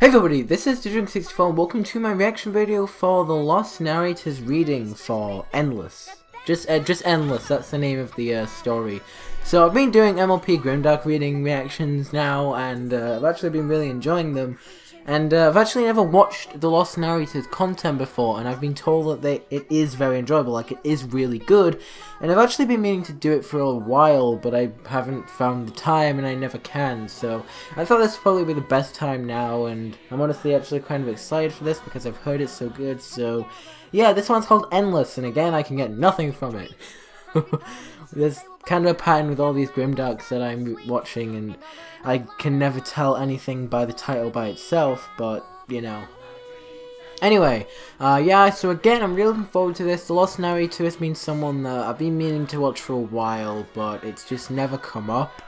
Hey everybody, this is Drink64 and welcome to my reaction video for the Lost Narrator's reading for Endless. Just Endless, that's the name of the story. So I've been doing MLP Grimdark reading reactions now, and I've actually been really enjoying them. And I've actually never watched the Lost Narrator's content before, and I've been told that it is very enjoyable, like it is really good. And I've actually been meaning to do it for a while, but I haven't found the time, and I never can. So I thought this would probably be the best time now, and I'm honestly actually kind of excited for this because I've heard it's so good. So yeah, this one's called Endless, and again, I can get nothing from it. There's kind of a pattern with all these Grimdarks that I'm watching, and I can never tell anything by the title by itself, but, you know. Anyway, yeah, so again, I'm really looking forward to this. The Lost Narrator has been someone that I've been meaning to watch for a while, but it's just never come up.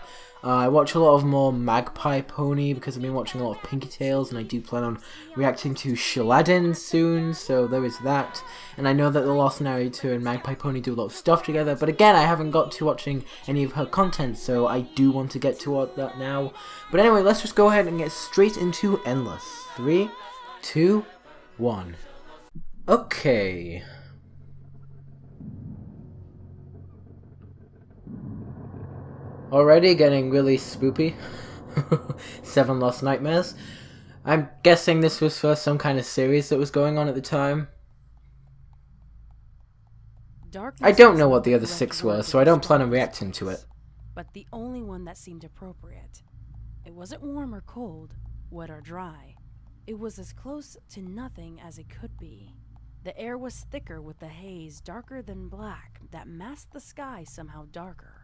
I watch a lot of more Magpie Pony because I've been watching a lot of Pinky Tails, and I do plan on reacting to Shaladin soon, so there is that. And I know that the Lost Narrator and Magpie Pony do a lot of stuff together, but again, I haven't got to watching any of her content, so I do want to get to that now. But anyway, let's just go ahead and get straight into Endless. 3, 2, 1. Okay. Already getting really spoopy. 7 Lost Nightmares. I'm guessing this was for some kind of series that was going on at the time. I don't know what the other 6 were, so I don't plan on reacting to it. But the only one that seemed appropriate. It wasn't warm or cold, wet or dry. It was as close to nothing as it could be. The air was thicker with the haze darker than black that masked the sky somehow darker.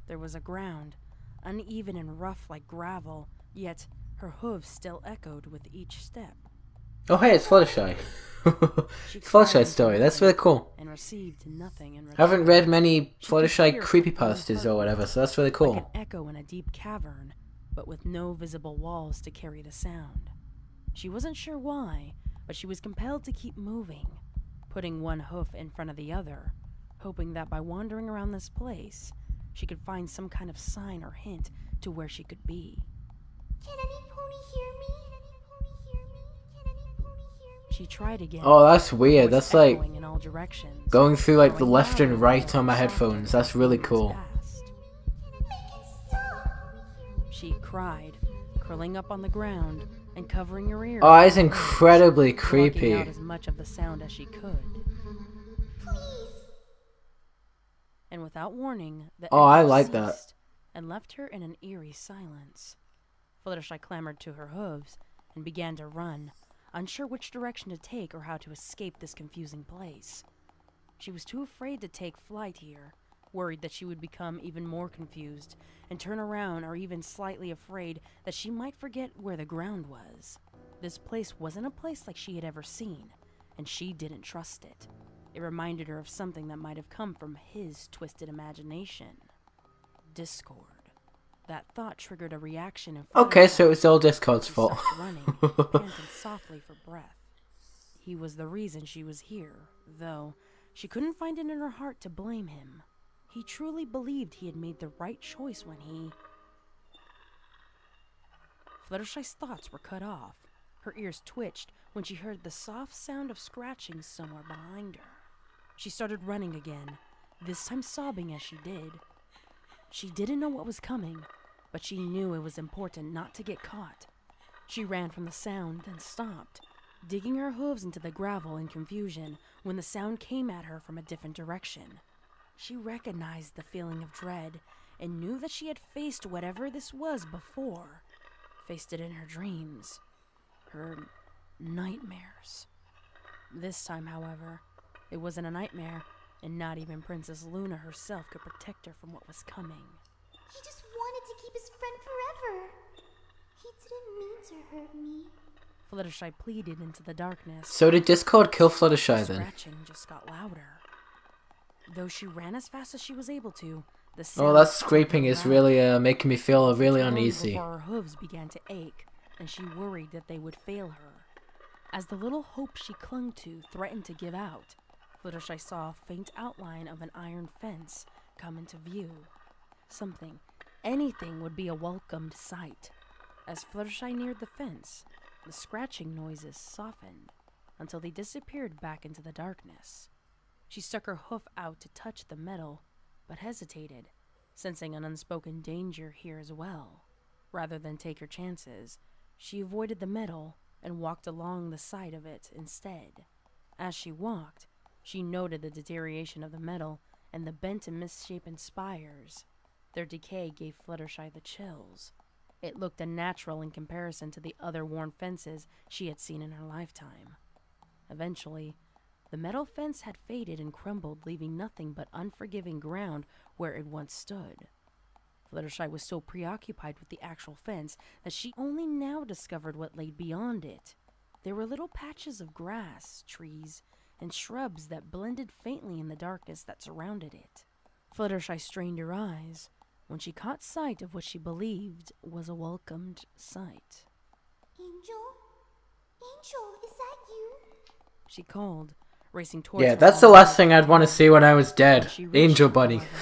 There was a ground, uneven and rough like gravel, yet her hooves still echoed with each step. Oh hey, it's Fluttershy. It's Fluttershy's story, that's really cool. And received nothing in return. I haven't read many Fluttershy creepypastas or whatever, so that's really cool. Like an echo in a deep cavern, but with no visible walls to carry the sound. She wasn't sure why, but she was compelled to keep moving, putting one hoof in front of the other, hoping that by wandering around this place, she could find some kind of sign or hint to where she could be. Can any pony hear me? Can any pony hear me? Can any pony hear me? She tried again. Oh, that's weird. That's like in all directions, going through like the left and right on my headphones. That's really cool. She cried, curling up on the ground and covering her ears. Oh, it's incredibly creepy. Out as much of the sound as she could. And without warning, the I like that. And left her in an eerie silence. Fluttershy clambered to her hooves and began to run, unsure which direction to take or how to escape this confusing place. She was too afraid to take flight here, worried that she would become even more confused and turn around, or even slightly afraid that she might forget where the ground was. This place wasn't a place like she had ever seen, and she didn't trust it. It reminded her of something that might have come from his twisted imagination. Discord. That thought triggered a reaction of okay, so it's all Discord's fault. Running, panting softly for breath. He was the reason she was here, though she couldn't find it in her heart to blame him. He truly believed he had made the right choice when he... Fluttershy's thoughts were cut off. Her ears twitched when she heard the soft sound of scratching somewhere behind her. She started running again, this time sobbing as she did. She didn't know what was coming, but she knew it was important not to get caught. She ran from the sound, then stopped, digging her hooves into the gravel in confusion when the sound came at her from a different direction. She recognized the feeling of dread and knew that she had faced whatever this was before. Faced it in her dreams. Her nightmares. This time, however, it wasn't a nightmare, and not even Princess Luna herself could protect her from what was coming. He just wanted to keep his friend forever. He didn't mean to hurt me. Fluttershy pleaded into the darkness. So did Discord kill Fluttershy then? Scratching just got louder. Though she ran as fast as she was able to, the oh, that scraping is really making me feel really uneasy. Before her hooves began to ache, and she worried that they would fail her. As the little hope she clung to threatened to give out, Fluttershy saw a faint outline of an iron fence come into view. Something, anything would be a welcomed sight. As Fluttershy neared the fence, The scratching noises softened until they disappeared back into the darkness. She stuck her hoof out to touch the metal, but hesitated, sensing an unspoken danger here as well. Rather than take her chances, she avoided the metal and walked along the side of it instead. As she walked, she noted the deterioration of the metal and the bent and misshapen spires. Their decay gave Fluttershy the chills. It looked unnatural in comparison to the other worn fences she had seen in her lifetime. Eventually, the metal fence had faded and crumbled, leaving nothing but unforgiving ground where it once stood. Fluttershy was so preoccupied with the actual fence that she only now discovered what lay beyond it. There were little patches of grass, trees, and shrubs that blended faintly in the darkness that surrounded it. Fluttershy strained her eyes when she caught sight of what she believed was a welcomed sight. Angel? Angel, is that you? She called, racing towards Yeah, her that's the along last the thing I'd want to see when I was dead. She reached Angel him, Bunny. however,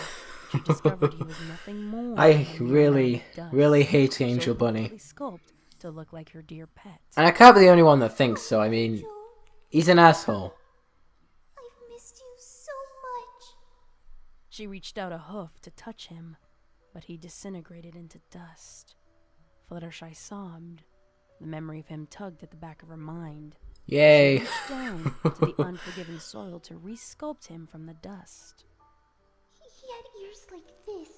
she discovered he was nothing more I than a really, mound of dust, really hate Angel so Bunny. perfectly sculpted to look like her dear pet. And I can't be the only one that thinks so. I mean, Angel, he's an asshole. I've missed you so much. She reached out a hoof to touch him, but he disintegrated into dust. Fluttershy sobbed. The memory of him tugged at the back of her mind. Yay. She reached down to the unforgiving soil to resculpt him from the dust. He had ears like this.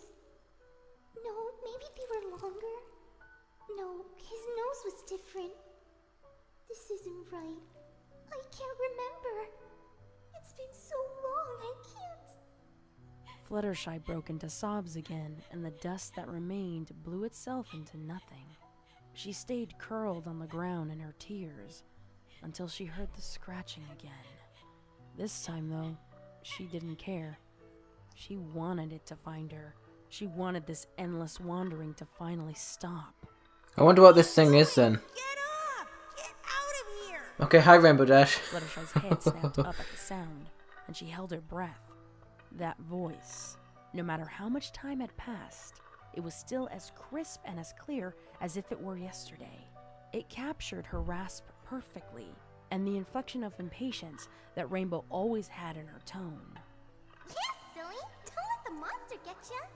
No, maybe they were longer. No, his nose was different. This isn't right. I can't remember. It's been so long, I can't. Fluttershy broke into sobs again, and the dust that remained blew itself into nothing. She stayed curled on the ground in her tears until she heard the scratching again. This time, though, she didn't care. She wanted it to find her. She wanted this endless wandering to finally stop. I wonder what this thing is then. Get up! Get out of here! Okay, hi Rainbow Dash. Fluttershy's head snapped up at the sound, and she held her breath. That voice, no matter how much time had passed, it was still as crisp and as clear as if it were yesterday. It captured her rasp perfectly, and the inflection of impatience that Rainbow always had in her tone. Yeah, silly. Don't let the monster get ya.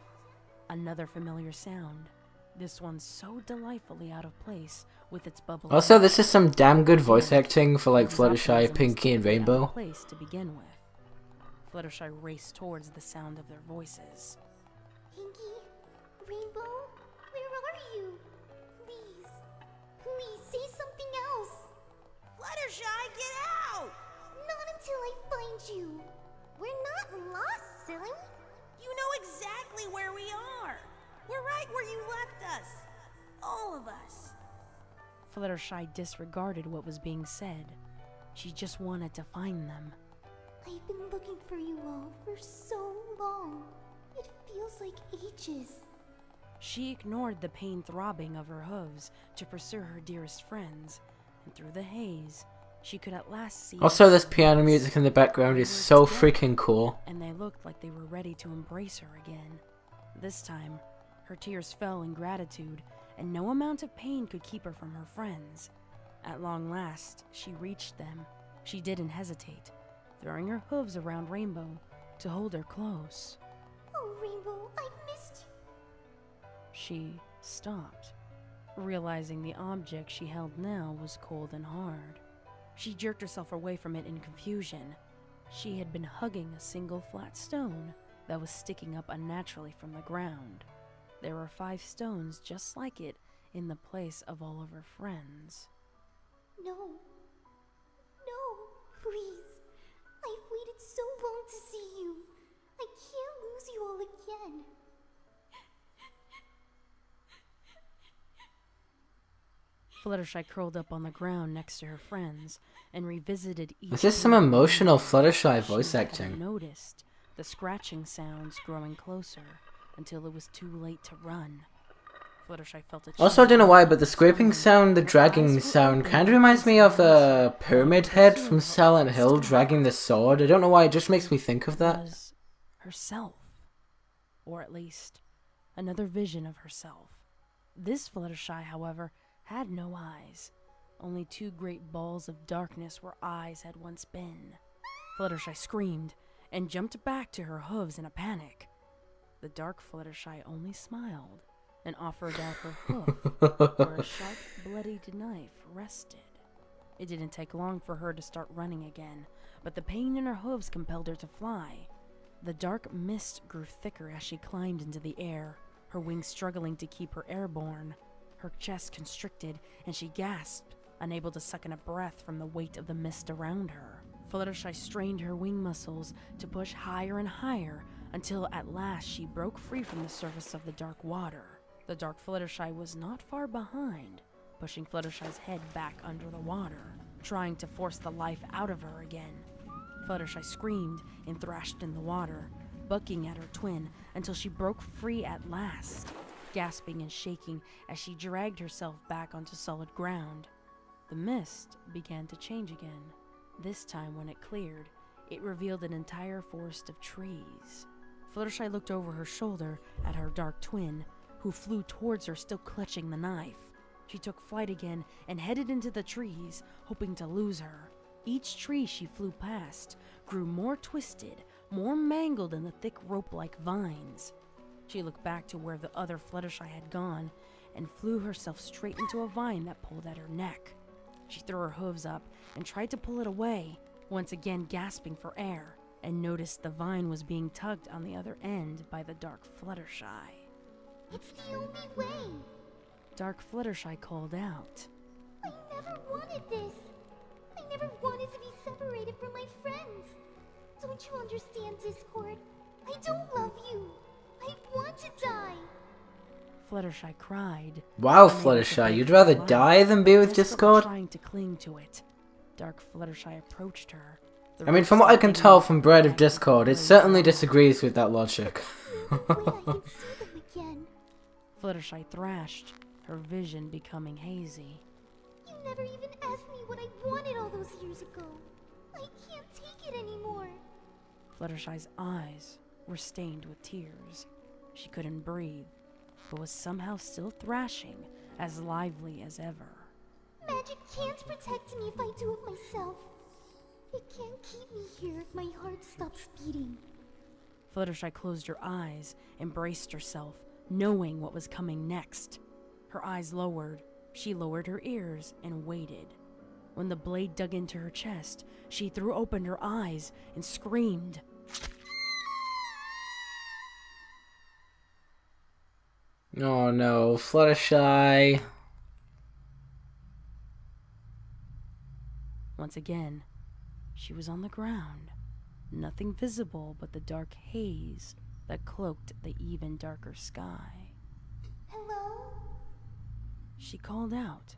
Another familiar sound, this one so delightfully out of place with its bubble. Also, this is some damn good voice acting for like His Fluttershy, optimism was Pinky, and totally out of Rainbow. place to begin with. Fluttershy raced towards the sound of their voices. Pinky, Rainbow, where are you? Please, please say something else. Fluttershy, get out! Not until I find you. We're not lost, silly. You know exactly where we are. We're right where you left us. All of us. Fluttershy disregarded what was being said. She just wanted to find them. I've been looking for you all for so long. It feels like ages. She ignored the pain throbbing of her hooves to pursue her dearest friends, and through the haze, she could at last see. Also, this piano music in the background is so freaking cool. And they looked like they were ready to embrace her again. This time, her tears fell in gratitude, and no amount of pain could keep her from her friends. At long last, she reached them. She didn't hesitate, throwing her hooves around Rainbow to hold her close. Oh, Rainbow, I've missed you. She stopped, realizing the object she held now was cold and hard. She jerked herself away from it in confusion. She had been hugging a single flat stone that was sticking up unnaturally from the ground. There were 5 stones just like it in the place of all of her friends. No. No, please. I've waited so long to see you. I can't lose you all again. Fluttershy curled up on the ground next to her friends and revisited each. This is some little emotional moment. Fluttershy voice She hadn't acting. noticed the scratching sounds growing closer until it was too late to run. Fluttershy felt a Also, I don't know why, but the chill scraping sound, the dragging sound, kind of reminds me of a Pyramid Head from Silent Hill dragging the sword. I don't know why, it just makes me think of that. was herself, or at least another vision of herself. This Fluttershy, however, had no eyes. only two great balls of darkness where eyes had once been. Fluttershy screamed and jumped back to her hooves in a panic. The dark Fluttershy only smiled and offered out her hoof where a sharp, bloodied knife rested. It didn't take long for her to start running again, but the pain in her hooves compelled her to fly. The dark mist grew thicker as she climbed into the air, her wings struggling to keep her airborne. Her chest constricted, and she gasped, unable to suck in a breath from the weight of the mist around her. Fluttershy strained her wing muscles to push higher and higher until at last she broke free from the surface of the dark water. The dark Fluttershy was not far behind, pushing Fluttershy's head back under the water, trying to force the life out of her again. Fluttershy screamed and thrashed in the water, bucking at her twin until she broke free at last, gasping and shaking as she dragged herself back onto solid ground. The mist began to change again. This time when it cleared, it revealed an entire forest of trees. Fluttershy looked over her shoulder at her dark twin, who flew towards her still clutching the knife. She took flight again and headed into the trees, hoping to lose her. Each tree she flew past grew more twisted, more mangled in the thick rope-like vines. She looked back to where the other Fluttershy had gone and flew herself straight into a vine that pulled at her neck. She threw her hooves up and tried to pull it away, once again gasping for air, and noticed the vine was being tugged on the other end by the dark Fluttershy. It's the only way. Dark Fluttershy called out. I never wanted this. I never wanted to be separated from my friends. Don't you understand, Discord? I don't love you. I want to die. Fluttershy cried. Wow, Fluttershy, you'd rather die than be with Discord? Trying to cling to it. Dark Fluttershy approached her. I mean, from what I can tell from Bread of Discord, it certainly disagrees with that logic. I can see them again. Fluttershy thrashed, her vision becoming hazy. You never even asked me what I wanted all those years ago. I can't take it anymore. Fluttershy's eyes were stained with tears. She couldn't breathe, but was somehow still thrashing, as lively as ever. Magic can't protect me if I do it myself. It can't keep me here if my heart stops beating. Fluttershy closed her eyes and braced herself, knowing what was coming next. Her eyes lowered. She lowered her ears and waited. When the blade dug into her chest, she threw open her eyes and screamed. Oh no, Fluttershy. Once again, she was on the ground. Nothing visible but the dark haze that cloaked the even darker sky. Hello? She called out,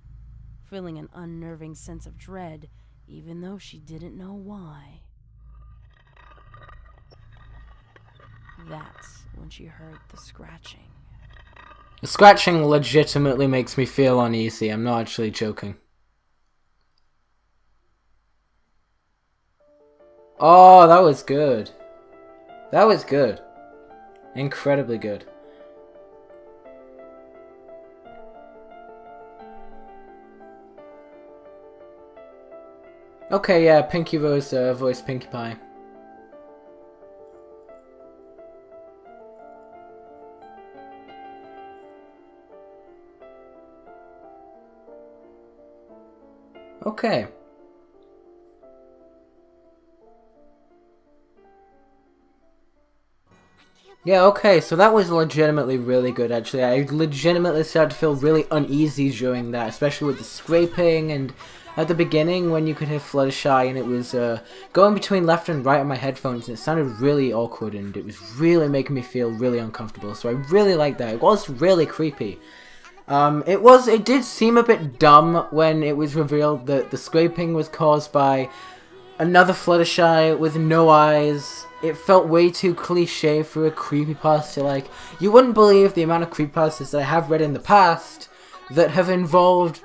feeling an unnerving sense of dread, even though she didn't know why. That's when she heard the scratching. The scratching legitimately makes me feel uneasy, I'm not actually joking. Oh, that was good. That was good. Incredibly good. Okay, yeah, Pinky Rose voiced Pinkie Pie. Okay. Yeah, okay, so that was legitimately really good, actually. I legitimately started to feel really uneasy during that, especially with the scraping, and at the beginning when you could hear Fluttershy and it was going between left and right on my headphones, and it sounded really awkward, and it was really making me feel really uncomfortable, so I really liked that. It was really creepy. It did seem a bit dumb when it was revealed that the scraping was caused by another Fluttershy with no eyes. It felt way too cliche for a creepypasta. Like, you wouldn't believe the amount of creepypastas that I have read in the past that have involved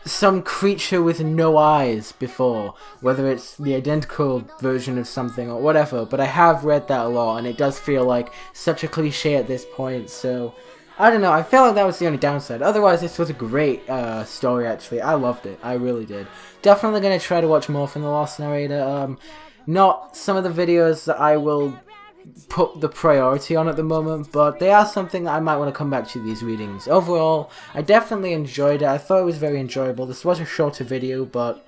some creature with no eyes before, whether it's the identical version of something or whatever, but I have read that a lot, and it does feel like such a cliche at this point, so I don't know, I felt like that was the only downside. Otherwise, this was a great story, actually. I loved it. I really did. Definitely going to try to watch more from The Lost Narrator. Not some of the videos that I will put the priority on at the moment, but they are something that I might want to come back to these readings. Overall, I definitely enjoyed it. I thought it was very enjoyable. This was a shorter video, but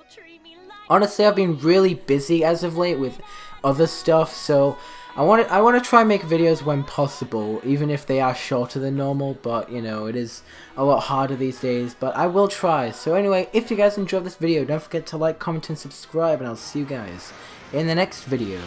honestly, I've been really busy as of late with other stuff, so I want to try and make videos when possible, even if they are shorter than normal, but you know, it is a lot harder these days, but I will try. So anyway, if you guys enjoyed this video, don't forget to like, comment, and subscribe, and I'll see you guys in the next video.